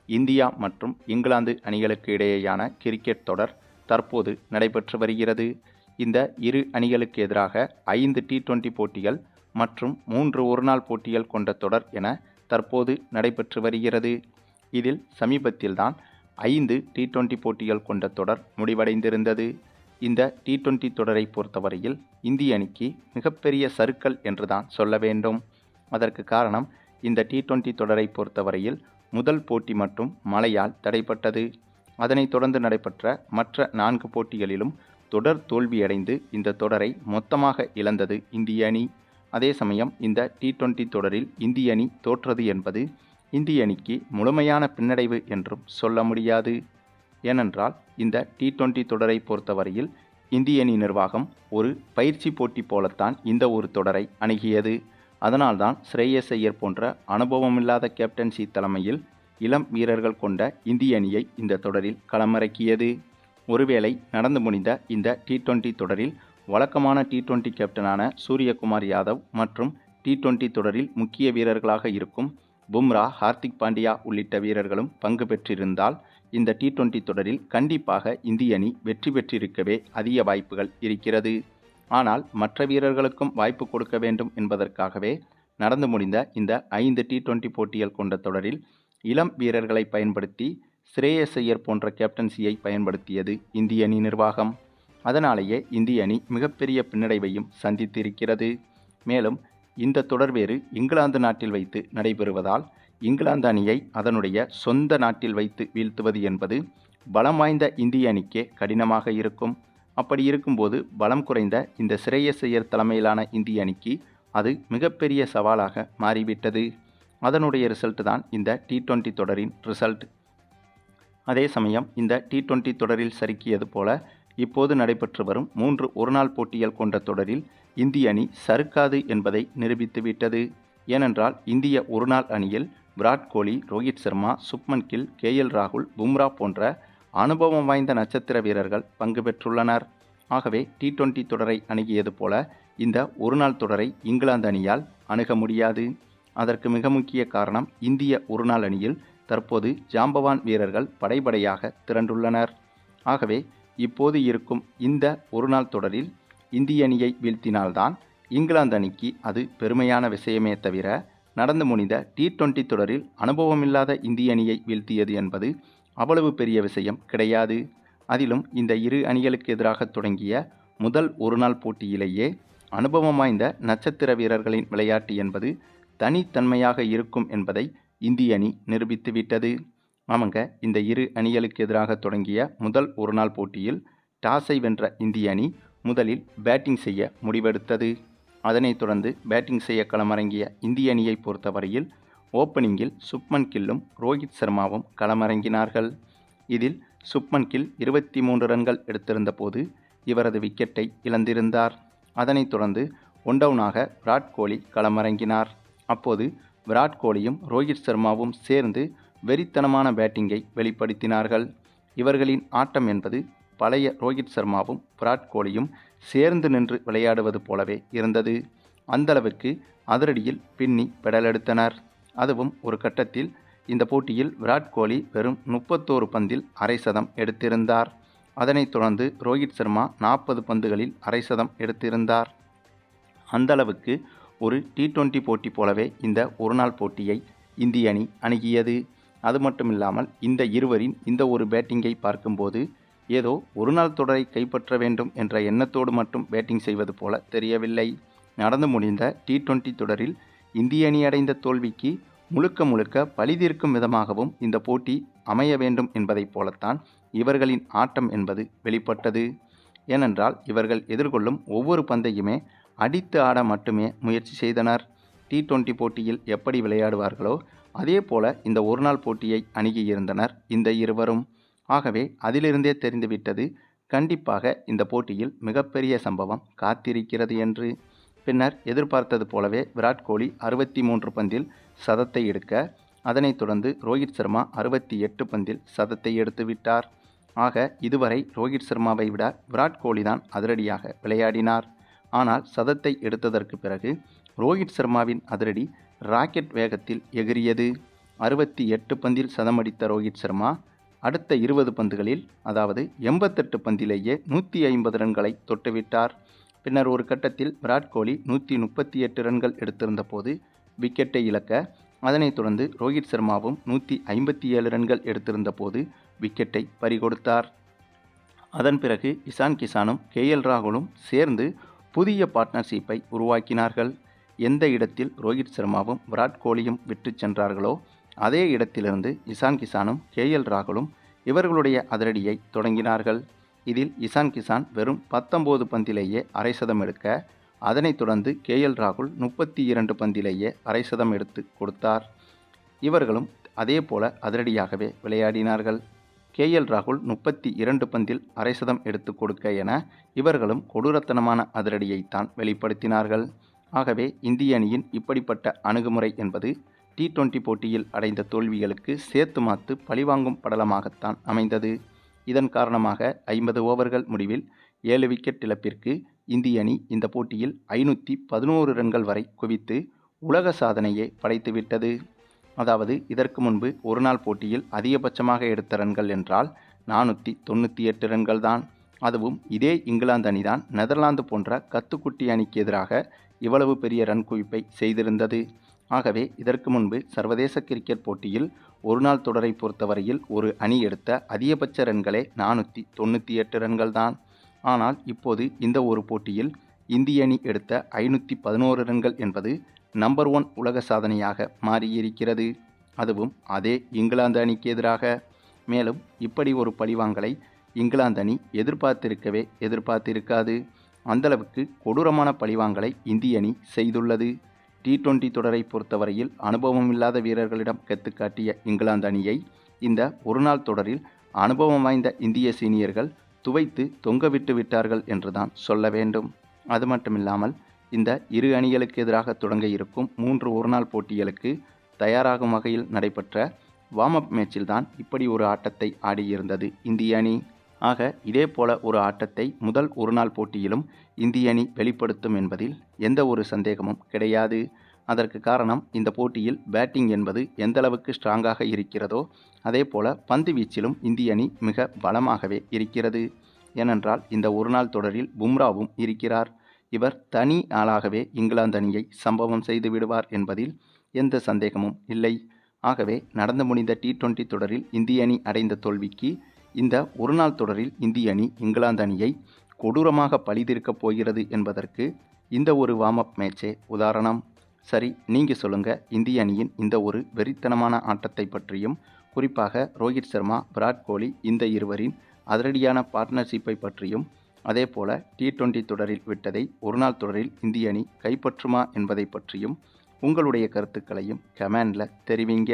India மற்றும் இங்கிலாந்து அணிகளுக்கு இடையேயான கிரிக்கெட் தொடர் தற்போது நடைபெற்று வருகிறது. இந்த இரு அணிகளுக்கு எதிராக 5 T20 போட்டிகள் மற்றும் 3 ஒருநாள் போட்டிகள் கொண்ட தொடர் என தற்போது நடைபெற்று வருகிறது. இதில் சமீபத்தில்தான் 5 T20 போட்டிகள் கொண்ட தொடர் முடிவடைந்திருந்தது. இந்த T20 தொடரை பொறுத்தவரையில் இந்திய அணிக்கு மிகப்பெரிய சறுக்கல் என்றுதான் சொல்ல வேண்டும். அதற்கு காரணம், இந்த T20 தொடரை பொறுத்தவரையில் முதல் போட்டி மட்டும் மழையால் தடைப்பட்டது. அதனைத் தொடர்ந்து நடைபெற்ற மற்ற 4 போட்டிகளிலும் தொடர் தோல்வியடைந்து இந்த தொடரை மொத்தமாக இழந்தது இந்திய அணி. அதே சமயம் இந்த T20 தொடரில் இந்திய அணி தோற்றது என்பது இந்திய அணிக்கு முழுமையான பின்னடைவு என்றும் சொல்ல முடியாது. ஏனென்றால் இந்த T20 தொடரை பொறுத்தவரையில் இந்திய அணி நிர்வாகம் ஒரு பயிற்சி போட்டி போலத்தான் இந்த ஒரு தொடரை அணுகியது. அதனால்தான் ஸ்ரேயஸ் ஐயர் போன்ற அனுபவமில்லாத கேப்டன்சி தலைமையில் இளம் வீரர்கள் கொண்ட இந்திய அணியை இந்த தொடரில் களமிறக்கியது. ஒருவேளை நடந்து முடிந்த இந்த T20 தொடரில் வழக்கமான T20 கேப்டனான சூரியகுமார் யாதவ் மற்றும் T20 தொடரில் முக்கிய வீரர்களாக இருக்கும் பும்ரா, ஹார்திக் பாண்டியா உள்ளிட்ட வீரர்களும் பங்கு பெற்றிருந்தால் இந்த T20 தொடரில் கண்டிப்பாக இந்திய அணி வெற்றி பெற்றிருக்கவே அதிக வாய்ப்புகள் இருக்கிறது. ஆனால் மற்ற வீரர்களுக்கும் வாய்ப்பு கொடுக்க வேண்டும் என்பதற்காகவே நடந்து முடிந்த இந்த 5 T20 போட்டிகள் கொண்ட தொடரில் இளம் வீரர்களை பயன்படுத்தி ஸ்ரேயஸ் ஐயர் போன்ற கேப்டன்சியை பயன்படுத்தியது இந்திய அணி நிர்வாகம். அதனாலேயே இந்திய அணி மிகப்பெரிய பின்னடைவையும் சந்தித்திருக்கிறது. மேலும் இந்த தொடர் வேறு இங்கிலாந்து நாட்டில் வைத்து நடைபெறுவதால் இங்கிலாந்து அணியை அதனுடைய சொந்த நாட்டில் வைத்து வீழ்த்துவது என்பது பலம் வாய்ந்த இந்திய அணிக்கே கடினமாக இருக்கும். அப்படி இருக்கும்போது பலம் குறைந்த இந்த ஸ்ரேயஸ் ஐயர் தலைமையிலான இந்திய அணிக்கு அது மிகப்பெரிய சவாலாக மாறிவிட்டது. அதனுடைய ரிசல்ட் தான் இந்த T20 தொடரின் ரிசல்ட். அதே சமயம் இந்த T20 தொடரில் சறுக்கியது போல இப்போது நடைபெற்று வரும் 3 ஒருநாள் போட்டிகள் கொண்ட தொடரில் இந்திய அணி சறுக்காது என்பதை நிரூபித்துவிட்டது. ஏனென்றால் இந்திய ஒருநாள் அணியில் விராட் கோலி, ரோஹித் சர்மா, சுப்மன் கில், KL ராகுல், பும்ரா போன்ற அனுபவம் வாய்ந்த நட்சத்திர வீரர்கள் பங்கு பெற்றுள்ளனர். ஆகவே T20 தொடரை அணுகியது போல இந்த ஒருநாள் தொடரை இங்கிலாந்து அணியால் அணுக முடியாது. அதற்கு மிக முக்கிய காரணம், இந்திய ஒருநாள் அணியில் தற்போது ஜாம்பவான் வீரர்கள் படைபடையாக திரண்டுள்ளனர். ஆகவே இப்போது இருக்கும் இந்த ஒருநாள் தொடரில் இந்திய அணியை வீழ்த்தினால்தான் இங்கிலாந்து அணிக்கு அது பெருமையான விஷயமே தவிர, நடந்து முடிந்த T20 தொடரில் அனுபவமில்லாத இந்திய அணியை வீழ்த்தியது என்பது அவ்வளவு பெரிய விஷயம் கிடையாது. அதிலும் இந்த இரு அணிகளுக்கு எதிராக தொடங்கிய முதல் ஒருநாள் போட்டியிலேயே அனுபவம் வாய்ந்த நட்சத்திர வீரர்களின் விளையாட்டு என்பது தனித்தன்மையாக இருக்கும் என்பதை இந்திய அணி நிரூபித்துவிட்டது. ஆமாங்க, இந்த இரு அணிகளுக்கு எதிராக தொடங்கிய முதல் ஒருநாள் போட்டியில் டாஸை வென்ற இந்திய அணி முதலில் பேட்டிங் செய்ய முடிவெடுத்தது. அதனைத் தொடர்ந்து பேட்டிங் செய்ய களமிறங்கிய இந்திய அணியை பொறுத்தவரையில் ஓப்பனிங்கில் சுப்மன் கில்லும் ரோஹித் சர்மாவும் களமிறங்கினார்கள். இதில் சுப்மன் கில் 23 ரன்கள் எடுத்திருந்த போது இவரது விக்கெட்டை இழந்திருந்தார். அதனைத் தொடர்ந்து ஒன்டவுனாக விராட் கோலி களமிறங்கினார். அப்போது விராட் கோலியும் ரோஹித் சர்மாவும் சேர்ந்து வெறித்தனமான பேட்டிங்கை வெளிப்படுத்தினார்கள். இவர்களின் ஆட்டம் என்பது பழைய ரோஹித் சர்மாவும் விராட் கோலியும் சேர்ந்து நின்று விளையாடுவது போலவே இருந்தது. அந்தளவிற்கு அதிரடியில் பின்னி பெடலெடுத்தனர். அதுவும் ஒரு கட்டத்தில் இந்த போட்டியில் விராட் கோலி வெறும் 31 பந்தில் அரை சதம் எடுத்திருந்தார். அதனைத் தொடர்ந்து ரோஹித் சர்மா 40 பந்துகளில் அரை சதம் எடுத்திருந்தார். அந்தளவுக்கு ஒரு T20 போட்டி போலவே இந்த ஒருநாள் போட்டியை இந்திய அணி அணுகியது. அது மட்டுமில்லாமல் இந்த இருவரின் இந்த ஒரு பேட்டிங்கை பார்க்கும்போது ஏதோ ஒருநாள் தொடரை கைப்பற்ற வேண்டும் என்ற எண்ணத்தோடு மட்டும் பேட்டிங் செய்வது போல தெரியவில்லை. நடந்து முடிந்த T20 தொடரில் இந்திய அணி அடைந்த தோல்விக்கு முழுக்க முழுக்க பழிதீர்க்கும் விதமாகவும் இந்த போட்டி அமைய வேண்டும் என்பதைப் போலத்தான் இவர்களின் ஆட்டம் என்பது வெளிப்பட்டது. ஏனென்றால் இவர்கள் எதிர்கொள்ளும் ஒவ்வொரு பந்தையுமே அடித்து ஆட மட்டுமே முயற்சி செய்தனர். T20 போட்டியில் எப்படி விளையாடுவார்களோ அதே போல இந்த ஒருநாள் போட்டியை அணுகியிருந்தனர் இந்த இருவரும். ஆகவே அதிலிருந்தே தெரிந்துவிட்டது, கண்டிப்பாக இந்த போட்டியில் மிகப்பெரிய சம்பவம் காத்திருக்கிறது என்று. பின்னர் எதிர்பார்த்தது போலவே விராட் கோலி 63 பந்தில் சதத்தை எடுக்க, அதனைத் தொடர்ந்து ரோஹித் சர்மா 68 பந்தில் சதத்தை எடுத்துவிட்டார். ஆக இதுவரை ரோஹித் சர்மாவை விட விராட் கோலி தான் அதிரடியாக விளையாடினார். ஆனால் சதத்தை எடுத்ததற்கு பிறகு ரோஹித் சர்மாவின் அதிரடி ராக்கெட் வேகத்தில் எகிரியது. 68 பந்தில் சதமடித்த ரோஹித் சர்மா அடுத்த 20 பந்துகளில், அதாவது 88 பந்திலேயே 150 ரன்களை தொட்டுவிட்டார். பின்னர் ஒரு கட்டத்தில் விராட் கோலி 138 ரன்கள் எடுத்திருந்த போது விக்கெட்டை இழக்க, அதனைத் தொடர்ந்து ரோஹித் சர்மாவும் 157 ரன்கள் எடுத்திருந்த போது விக்கெட்டை பறிகொடுத்தார். அதன் பிறகு இசான் கிசானும் கேஎல் ராகுலும் சேர்ந்து புதிய பார்ட்னர்ஷிப்பை உருவாக்கினார்கள். எந்த இடத்தில் ரோஹித் சர்மாவும் விராட் கோலியும் விட்டு சென்றார்களோ அதே இடத்திலிருந்து இசான் கிசானும் கேஎல் ராகுலும் இவர்களுடைய அதிரடியை தொடங்கினார்கள். இதில் இசான் கிசான் வெறும் 19 பந்திலேயே அரை சதம் எடுக்க, அதனைத் தொடர்ந்து கேஎல் ராகுல் 32 பந்திலேயே அரை சதம் எடுத்து கொடுத்தார். இவர்களும் அதே போல அதிரடியாகவே விளையாடினார்கள். கேஎல் ராகுல் 32 பந்தில் அரை சதம் எடுத்து கொடுக்க என இவர்களும் கொடூரத்தனமான அதிரடியைத்தான் வெளிப்படுத்தினார்கள். ஆகவே இந்திய அணியின் இப்படிப்பட்ட அணுகுமுறை என்பது T20 போட்டியில் அடைந்த தோல்விகளுக்கு சேர்த்து மாத்து பழிவாங்கும் படலமாகத்தான் அமைந்தது. இதன் காரணமாக 50 ஓவர்கள் முடிவில் 7 விக்கெட் இழப்பிற்கு இந்திய அணி இந்த போட்டியில் 511 ரன்கள் வரை குவித்து உலக சாதனையை படைத்துவிட்டது. அதாவது இதற்கு முன்பு ஒருநாள் போட்டியில் அதிகபட்சமாக எடுத்த ரன்கள் என்றால் 498 ரன்கள் தான். அதுவும் இதே இங்கிலாந்து அணிதான் நெதர்லாந்து போன்ற கத்துக்குட்டி அணிக்கு எதிராக இவ்வளவு பெரிய ரன் குவிப்பை செய்திருந்தது. ஆகவே இதற்கு முன்பு சர்வதேச கிரிக்கெட் போட்டியில் ஒருநாள் தொடரை பொறுத்தவரையில் ஒரு அணி எடுத்த அதிகபட்ச ரன்களே 498 ரன்கள் தான். ஆனால் இப்போது இந்த ஒரு போட்டியில் இந்திய அணி எடுத்த 511 ரன்கள் என்பது நம்பர் 1 உலக சாதனையாக மாறியிருக்கிறது. அதுவும் அதே இங்கிலாந்து அணிக்கு எதிராக. மேலும் இப்படி ஒரு பழிவாங்கலை இங்கிலாந்து அணி எதிர்பார்த்திருக்காது. அந்தளவுக்கு கொடூரமான பழிவாங்கலை இந்திய அணி செய்துள்ளது. T20 தொடரை பொறுத்தவரையில் அனுபவம் இல்லாத வீரர்களிடம் கெத்துக்காட்டிய இங்கிலாந்து அணியை இந்த ஒருநாள் தொடரில் அனுபவம் வாய்ந்த இந்திய சீனியர்கள் துவைத்து தொங்கவிட்டு விட்டார்கள் என்றுதான் சொல்ல வேண்டும். அது மட்டுமில்லாமல் இந்த இரு அணிகளுக்கு எதிராக தொடங்க இருக்கும் 3 ஒருநாள் போட்டிகளுக்கு தயாராகும் வகையில் நடைபெற்ற வார்ம் அப் மேட்சில்தான் இப்படி ஒரு ஆட்டத்தை ஆடியிருந்தது இந்திய அணி. ஆக இதே போல ஒரு ஆட்டத்தை முதல் ஒருநாள் போட்டியிலும் இந்திய அணி வெளிப்படுத்தும் என்பதில் எந்த ஒரு சந்தேகமும் கிடையாது. அதற்கு காரணம் இந்த போட்டியில் பேட்டிங் என்பது எந்த அளவுக்கு ஸ்ட்ராங்காக இருக்கிறதோ அதே போல பந்து வீச்சிலும் இந்திய அணி மிக பலமாகவே இருக்கிறது. ஏனென்றால் இந்த ஒருநாள் தொடரில் பும்ராவும் இருக்கிறார். இவர் தனி ஆளாகவே இங்கிலாந்து அணியை சம்பவம் செய்து விடுவார் என்பதில் எந்த சந்தேகமும் இல்லை. ஆகவே நடந்து முடிந்த T20 தொடரில் இந்திய அணி அடைந்த தோல்விக்கு இந்த ஒருநாள் தொடரில் இந்திய அணி இங்கிலாந்து அணியை கொடூரமாக பழிதீர்க்கப் போகிறது என்பதற்கு இந்த ஒரு வார்ம் அப் மேட்சே உதாரணம். சரி, நீங்கள் சொல்லுங்கள், இந்திய அணியின் இந்த ஒரு வெறித்தனமான ஆட்டத்தை பற்றியும், குறிப்பாக ரோஹித் சர்மா, விராட் கோலி இந்த இருவரின் அதிரடியான பார்ட்னர்ஷிப்பை பற்றியும், அதே போல T20 தொடரில் விட்டதை ஒருநாள் தொடரில் இந்திய அணி கைப்பற்றுமா என்பதை பற்றியும் உங்களுடைய கருத்துக்களையும் கமெண்டில் தெரிவிங்க.